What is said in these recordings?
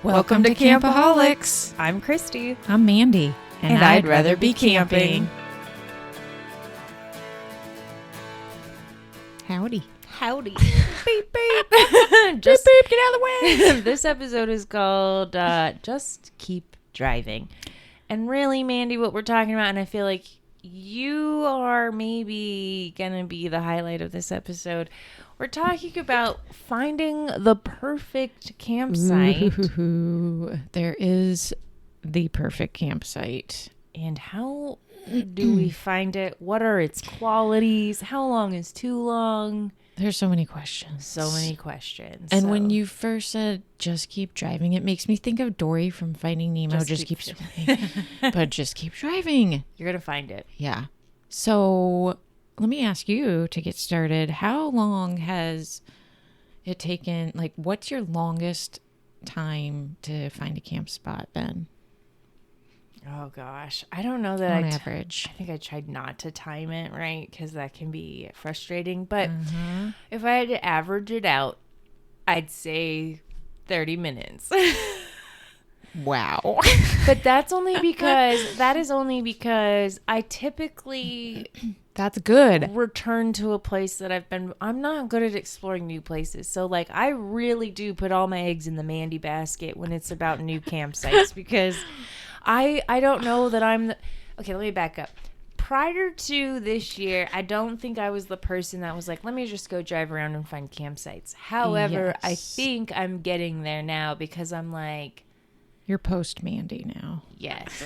Welcome to Kamp-a-holics. I'm Christy. I'm Mandy. And I'd rather be camping. Howdy. Howdy. Beep, beep. Just, beep, beep, get out of the way. This episode is called Just Keep Driving. And really, Mandy, what we're talking about, and I feel like you are maybe going to be the highlight of this episode. We're talking about finding the perfect campsite. Ooh, there is the perfect campsite. And how do we find it? What are its qualities? How long is too long? There's so many questions. So many questions. And when you first said, just keep driving, it makes me think of Dory from Finding Nemo. Just keep swimming. But just keep driving. You're going to find it. Yeah. So let me ask you to get started. How long has it taken, like, what's your longest time to find a camp spot been? Oh, gosh. I don't know that on average. I think I tried not to time it, right? Because that can be frustrating. But if I had to average it out, I'd say 30 minutes. Wow. But that is only because I typically that's good. return to a place that I'm not good at exploring new places. So like I really do put all my eggs in the Mandy basket when it's about new campsites because I don't know that okay, let me back up. Prior to this year, I don't think I was the person that was like, let me just go drive around and find campsites. However, Yes. I think I'm getting there now because I'm like, You're post Mandy now. yes.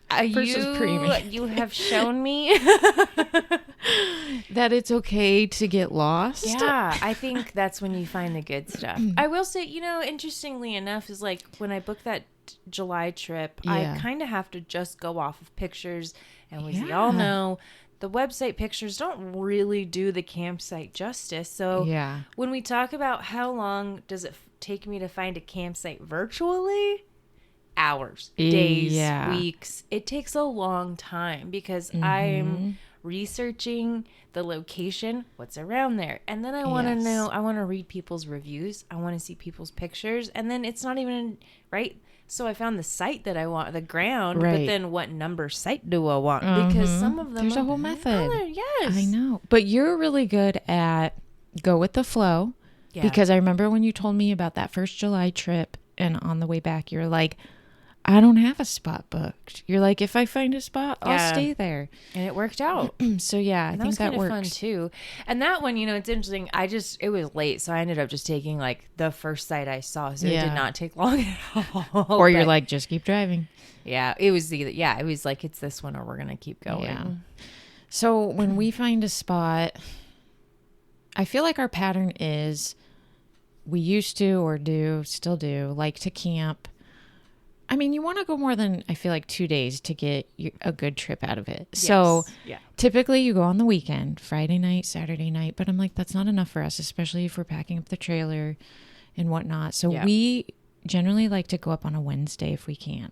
Versus pre-me. You have shown me that it's okay to get lost. Yeah, I think that's when you find the good stuff. I will say, interestingly enough, is like when I booked that July trip, I kind of have to just go off of pictures. And we all know the website pictures don't really do the campsite justice. So when we talk about how long does it take me to find a campsite virtually, hours, days, weeks, it takes a long time because I'm researching the location, what's around there. And then I want to know, I want to read people's reviews. I want to see people's pictures. And then it's not even, right? So I found the site that I want, the ground, but then what number site do I want? Because some of them there's a whole method. Yes. I know. But you're really good at go with the flow. Yeah. Because I remember when you told me about that first July trip and on the way back, you're like, I don't have a spot booked. You're like, if I find a spot, I'll stay there. And it worked out. So yeah, I think that works. Fun too. And that one, it's interesting. It was late. So I ended up just taking like the first site I saw. So it did not take long at all. Or you're like, just keep driving. Yeah. It was like, it's this one or we're going to keep going. Yeah. So when we find a spot, I feel like our pattern is we used to or still do like to camp. I mean, you want to go more than, I feel like, 2 days to get a good trip out of it. Yes. So typically you go on the weekend, Friday night, Saturday night. But I'm like, that's not enough for us, especially if we're packing up the trailer and whatnot. So we generally like to go up on a Wednesday if we can.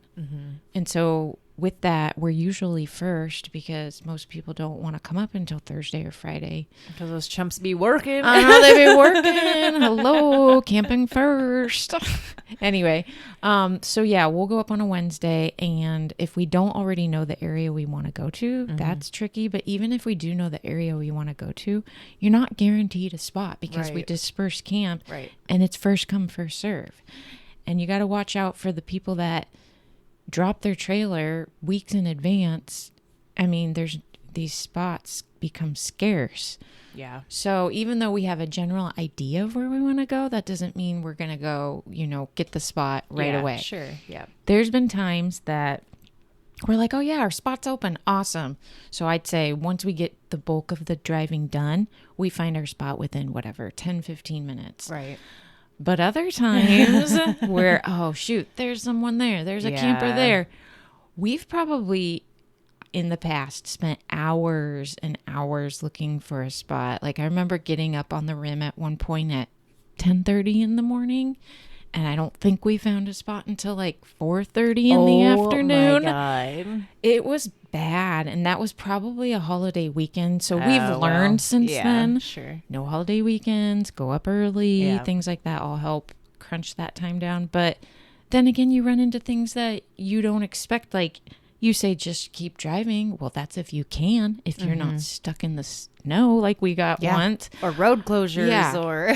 And so with that, we're usually first because most people don't want to come up until Thursday or Friday. Because those chumps be working. I know they be working. Hello, camping first. Anyway, so we'll go up on a Wednesday. And if we don't already know the area we want to go to, that's tricky. But even if we do know the area we want to go to, you're not guaranteed a spot because we disperse camp. Right. And it's first come, first serve. And you got to watch out for the people that drop their trailer weeks in advance. I mean, these spots become scarce. Yeah. So even though we have a general idea of where we want to go, that doesn't mean we're going to go, get the spot right away. Sure. Yeah. There's been times that we're like, oh yeah, our spot's open. Awesome. So I'd say once we get the bulk of the driving done, we find our spot within 10, 15 minutes. Right. But other times where, oh, shoot, there's someone there. There's a camper there. We've probably in the past spent hours and hours looking for a spot. Like I remember getting up on the rim at one point at 10:30 in the morning. And I don't think we found a spot until like 4:30 in the afternoon. Oh, my God. It was bad. And that was probably a holiday weekend. So we've learned since then. Sure. No holiday weekends, go up early, things like that all help crunch that time down. But then again, you run into things that you don't expect. Like you say, just keep driving. Well, that's if you can, if you're not stuck in the snow like we got once. Or road closures or...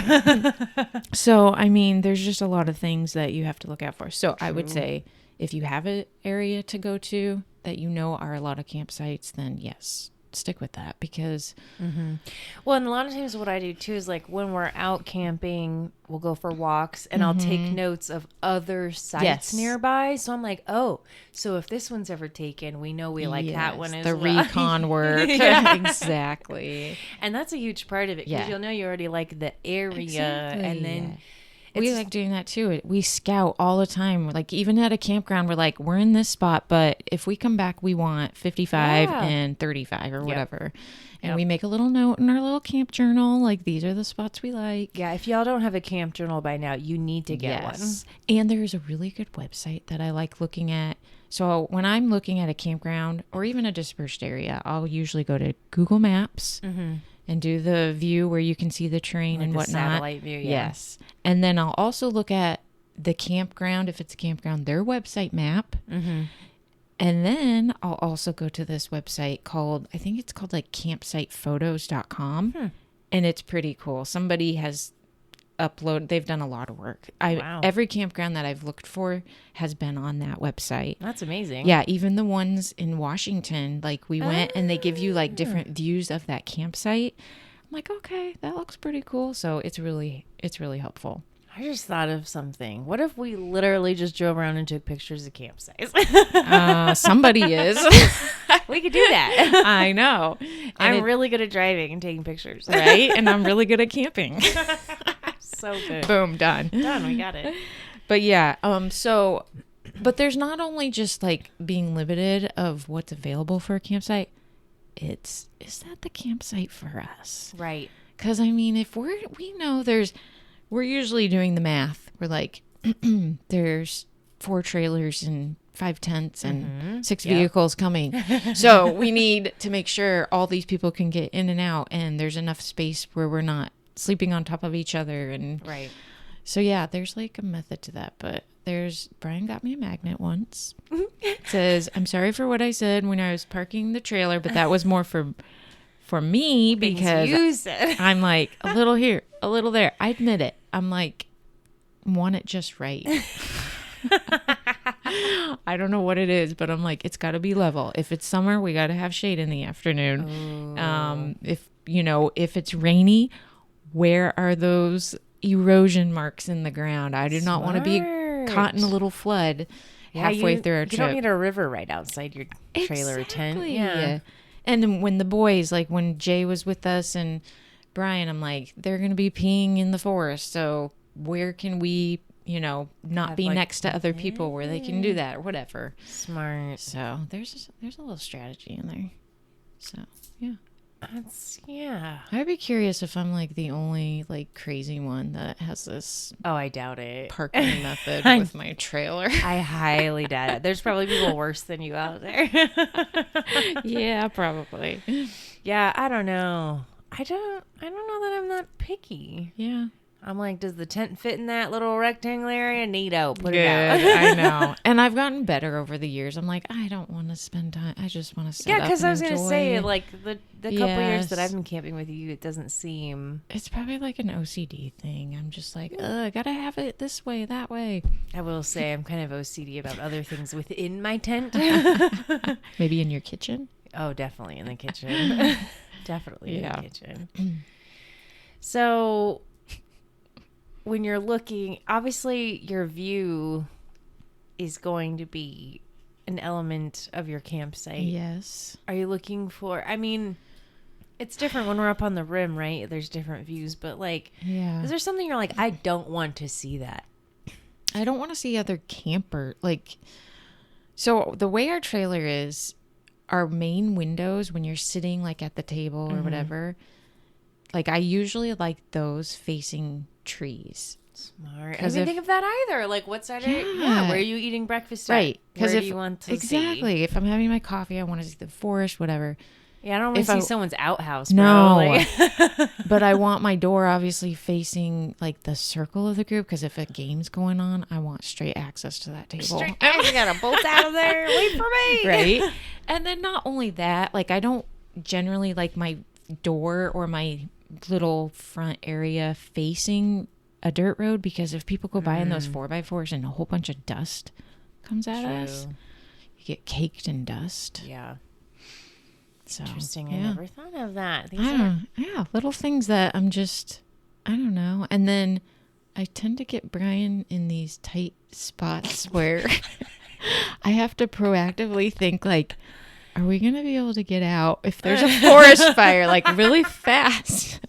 So, I mean, there's just a lot of things that you have to look out for. So True. I would say if you have an area to go to that you know are a lot of campsites, then yes, stick with that because... Well, and a lot of times what I do too is like when we're out camping, we'll go for walks and I'll take notes of other sites nearby. So I'm like, oh, so if this one's ever taken, we know we like that one as the well. recon work. Exactly. And that's a huge part of it because you'll know you already like the area. And then we like doing that too. We scout all the time. Like even at a campground, we're like, we're in this spot, but if we come back, we want 55 and 35 or whatever. And we make a little note in our little camp journal. Like these are the spots we like. Yeah. If y'all don't have a camp journal by now, you need to get one. And there's a really good website that I like looking at. So when I'm looking at a campground or even a dispersed area, I'll usually go to Google Maps and do the view where you can see the terrain and whatnot. Satellite view, Yes. And then I'll also look at the campground, if it's a campground, their website map. And then I'll also go to this website called, I think it's called like campsitephotos.com. And it's pretty cool. Somebody has they've done a lot of work. Every campground that I've looked for has been on that website. That's amazing. Yeah, even the ones in Washington, like we went and they give you like different views of that campsite. I'm like, okay, that looks pretty cool. So it's really helpful. I just thought of something. What if we literally just drove around and took pictures of campsites? Somebody is. We could do that. I know. I'm really good at driving and taking pictures. Right? And I'm really good at camping. So good. Boom, done. Done, we got it. But yeah, but there's not only just like being limited of what's available for a campsite, is that the campsite for us? Right. Because I mean, if we're usually doing the math. We're like, there's 4 trailers and 5 tents and 6 vehicles coming. So we need to make sure all these people can get in and out and there's enough space where we're not sleeping on top of each other. And so, yeah, there's like a method to that. But Brian got me a magnet once. It says, I'm sorry for what I said when I was parking the trailer, but that was more for me because I'm like a little here, a little there. I admit it. I'm like, want it just right. I don't know what it is, but I'm like, it's got to be level. If it's summer, we got to have shade in the afternoon. If it's rainy, where are those erosion marks in the ground? I do not want to be caught in a little flood halfway through our trip. You don't need a river right outside your trailer or tent. Yeah. And then when the boys, like when Jay was with us and Brian, I'm like, they're going to be peeing in the forest. So where can we, not be next to other people where they can do that or whatever. Smart. So there's a little strategy in there. So, yeah. I'd be curious if I'm like the only like crazy one that has this. Oh, I doubt it. Parking method with my trailer. I highly doubt it. There's probably people worse than you out there. Yeah, probably. Yeah, I don't know. I don't know that I'm that picky. Yeah. I'm like, does the tent fit in that little rectangle area? Neato. Put it out. I know. And I've gotten better over the years. I'm like, I don't want to spend time. I just want to sit up and enjoy. Yeah, because I was going to say, like, the couple years that I've been camping with you, it doesn't seem... It's probably like an OCD thing. I'm just like, I got to have it this way, that way. I will say I'm kind of OCD about other things within my tent. Maybe in your kitchen? Oh, definitely in the kitchen. Definitely in the kitchen. So... when you're looking, obviously your view is going to be an element of your campsite. Yes. Are you looking for, it's different when we're up on the rim, right? There's different views, but like, is there something you're like, I don't want to see that? I don't want to see other camper. Like, so the way our trailer is, our main windows, when you're sitting like at the table or whatever, like I usually like those facing trees. Smart. I didn't think of that either. Like, what side where are you eating breakfast at? Right. Where do you want to see? Exactly. If I'm having my coffee, I want to see the forest, whatever. Yeah, I don't want to see someone's outhouse, bro. No. Like. But I want my door obviously facing like the circle of the group, because if a game's going on, I want straight access to that table. I got a bolt out of there. Wait for me. Right? And then not only that, like I don't generally like my door or my little front area facing a dirt road, because if people go by in those 4x4s and a whole bunch of dust comes at us, you get caked in dust. Yeah. So, interesting. yeah. I never thought of that. Yeah, little things that I'm just, I don't know. And then I tend to get Brian in these tight spots where I have to proactively think like, are we going to be able to get out if there's a forest fire, like really fast?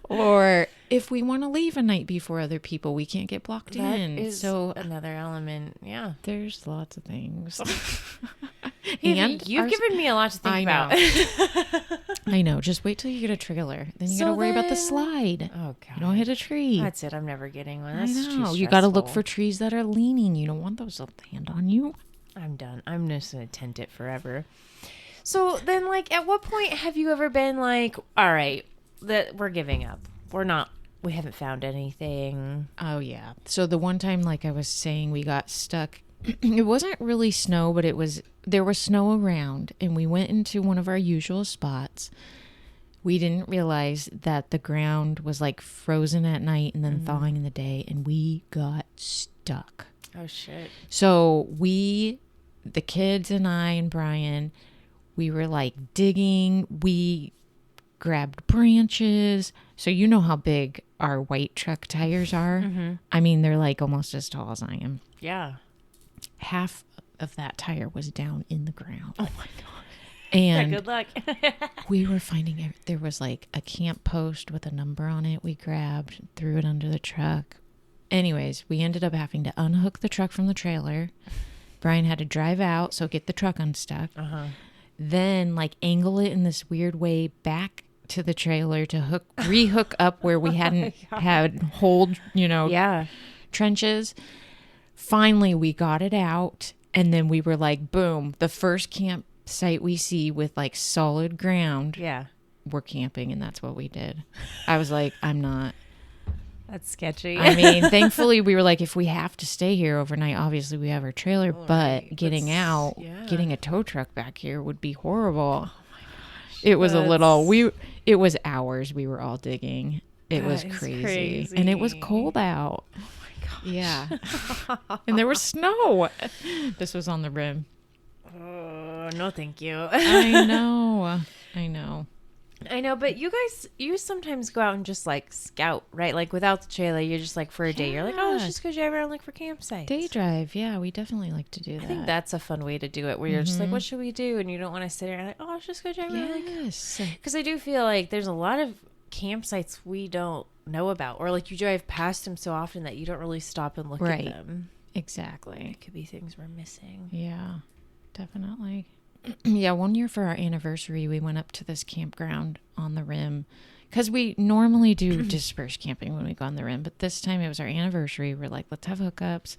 Or if we want to leave a night before other people, we can't get blocked in. That is so another element. Yeah. There's lots of things. And you've given me a lot to think about. I know. Just wait till you get a trailer. Then you got to worry about the slide. Oh, God. You don't hit a tree. That's it. I'm never getting one. I That's know. too You got to look stressful. for trees that are leaning. You don't want those to land on you. I'm done. I'm just going to tent it forever. So then, like, at what point have you ever been like, all right, that we're giving up? We haven't found anything. Oh, yeah. So the one time, like I was saying, we got stuck. It wasn't really snow, but there was snow around, and we went into one of our usual spots. We didn't realize that the ground was like frozen at night and then thawing in the day, and we got stuck. Oh, shit. So the kids and I and Brian, we were like digging. We grabbed branches. So you know how big our white truck tires are? Mm-hmm. I mean, they're like almost as tall as I am. Yeah. Half of that tire was down in the ground. Oh, my God. And good luck. we were finding there was like a camp post with a number on it. We grabbed, threw it under the truck. Anyways, we ended up having to unhook the truck from the trailer. Brian had to drive out, so get the truck unstuck. Uh-huh. Then like angle it in this weird way back to the trailer to rehook up where we hadn't had hold, trenches. Finally, we got it out, and then we were like, boom, the first campsite we see with like solid ground. Yeah. We're camping, and that's what we did. I was like, I'm not. That's sketchy. I mean, thankfully, we were like, if we have to stay here overnight, obviously we have our trailer, but getting a tow truck back here would be horrible. Oh my gosh. It was it was hours we were all digging. It was crazy. And it was cold out. Oh my gosh. Yeah. And there was snow. This was on the rim. Oh, no, thank you. I know, but you sometimes go out and just like scout, right? Like without the trailer, you're just like for a day, you're like, oh, let's just go drive around, look for campsites. Day drive. Yeah, we definitely like to do that. I think that's a fun way to do it, where you're just like, what should we do? And you don't want to sit there and like, oh, let's just go drive around. Yes. Because I do feel like there's a lot of campsites we don't know about, or like you drive past them so often that you don't really stop and look at them. Exactly. It could be things we're missing. Yeah, definitely. Yeah, one year for our anniversary, we went up to this campground on the rim, because we normally do dispersed camping when we go on the rim, but this time it was our anniversary. We're like, let's have hookups.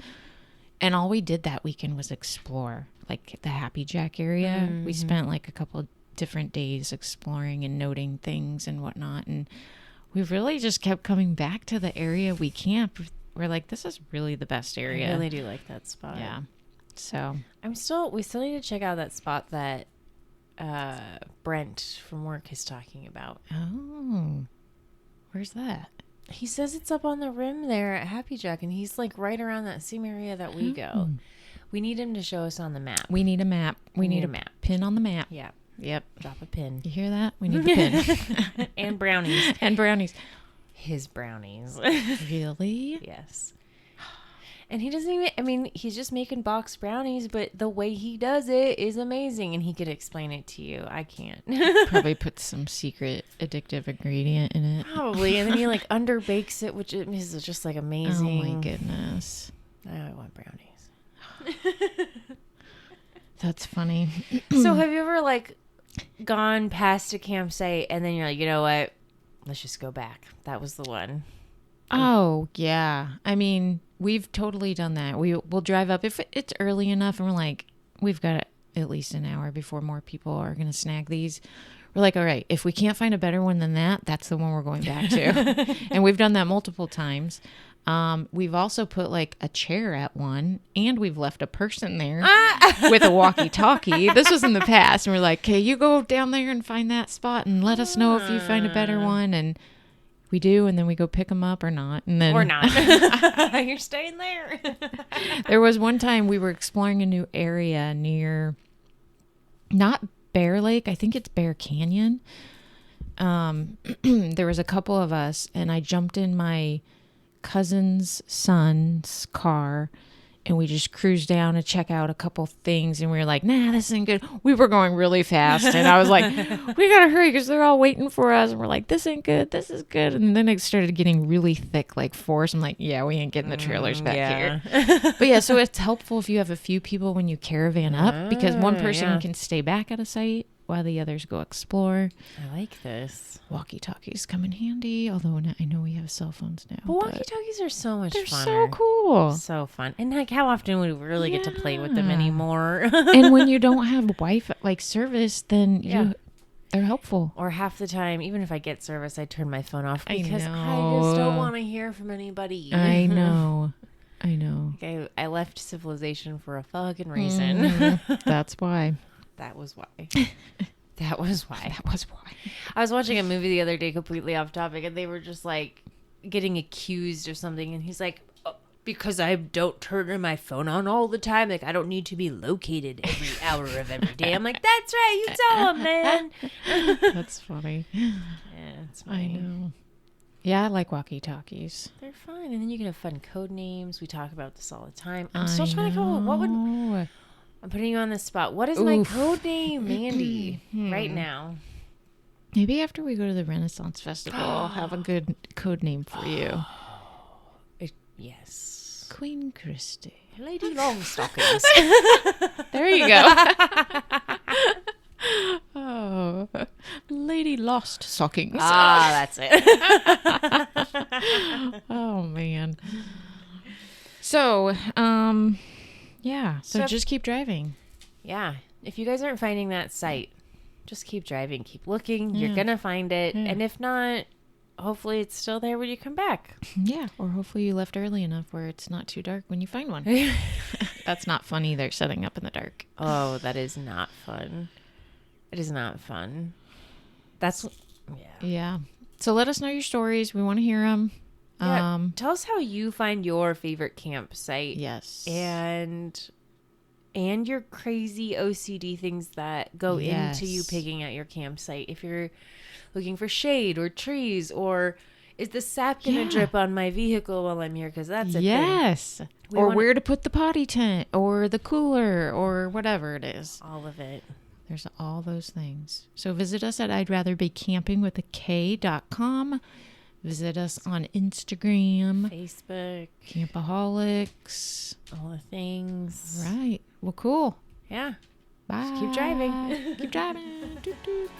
And all we did that weekend was explore like the Happy Jack area. Mm-hmm. We spent like a couple of different days exploring and noting things and whatnot. And we really just kept coming back to the area we camped. We're like, this is really the best area. I really do like that spot. Yeah. So we still need to check out that spot that Brent from work is talking about. Oh, where's that? He says it's up on the rim there at Happy Jack, and he's like right around that same area that we go. We need him to show us on the map. We need a map. We need a map. Pin on the map. Yeah. Yep. Drop a pin. You hear that? We need the pin. And brownies. And brownies. His brownies. Really? Yes. And he doesn't even, I mean, he's just making box brownies, but the way he does it is amazing. And he could explain it to you. I can't. Probably put some secret addictive ingredient in it. Probably. And then he like underbakes it, which is just like amazing. Oh my goodness. Now I want brownies. That's funny. So have you ever like gone past a campsite and then you're like, you know what? Let's just go back. That was the one. Oh, yeah. I mean, we've totally done that. We'll drive up if it's early enough and we're like, we've got at least an hour before more people are going to snag these. We're like, all right, if we can't find a better one than that, that's the one we're going back to. And we've done that multiple times. We've also put like a chair at one, and we've left a person there with a walkie-talkie. This was in the past, and we're like, okay, you go down there and find that spot and let us know if you find a better one. And we do, and then we go pick them up or not. And then or not. You're staying there. There was one time we were exploring a new area near, not Bear Lake, I think it's Bear Canyon. There was a couple of us, and I jumped in my cousin's son's car, and we just cruised down to check out a couple things, and we were like, nah, this isn't good. We were going really fast, and I was like, we gotta hurry because they're all waiting for us, and we're like, this ain't good, this is good. And then it started getting really thick, like forest. I'm like, yeah, we ain't getting the trailers back here. But yeah, so it's helpful if you have a few people when you caravan up, because one person can stay back at a site while the others go explore. I like this. Walkie-talkies come in handy, although I know we have cell phones now. But walkie-talkies are so much fun. They're so cool. So fun. And like, how often would we really get to play with them anymore? And when you don't have Wi-Fi like service, then they're helpful. Or half the time, even if I get service, I turn my phone off because I just don't want to hear from anybody. I know. I know. Like I left civilization for a fucking reason. That's why. That was why. That was why. That was why. I was watching a movie the other day, completely off topic, and they were just like getting accused of something, and he's like, oh, because I don't turn my phone on all the time, like I don't need to be located every hour of every day. I'm like, that's right, you tell him, man. That's funny. Yeah, it's funny. I know. Yeah, I like walkie-talkies. They're fun, and then you can have fun code names. We talk about this all the time. I'm still trying to come up with what would... I'm putting you on the spot. What is my code name, Mandy, right now? Maybe after we go to the Renaissance Festival, I'll have a good code name for you. Yes. Queen Christy. Lady Longstockings. There you go. Oh, Lady Lost Stockings. Ah, that's it. Oh, man. So, yeah. So just keep driving. Yeah. If you guys aren't finding that site, just keep driving. Keep looking. You're going to find it. Yeah. And if not, hopefully it's still there when you come back. Yeah. Or hopefully you left early enough where it's not too dark when you find one. That's not fun either, setting up in the dark. Oh, that is not fun. It is not fun. That's... Yeah. So let us know your stories. We want to hear them. Yeah, tell us how you find your favorite campsite. Yes. And your crazy OCD things that go into you picking out your campsite. If you're looking for shade or trees, or is the sap going to drip on my vehicle while I'm here? Because that's a thing. Yes. Or where to put the potty tent or the cooler or whatever it is. All of it. There's all those things. So visit us at I'dRatherBeCampingWithAK.com. Visit us on Instagram, Facebook, kamp-a-holics, all the things. Right. Well, cool. Yeah. Bye. Just keep driving. Keep driving. Doot, doot.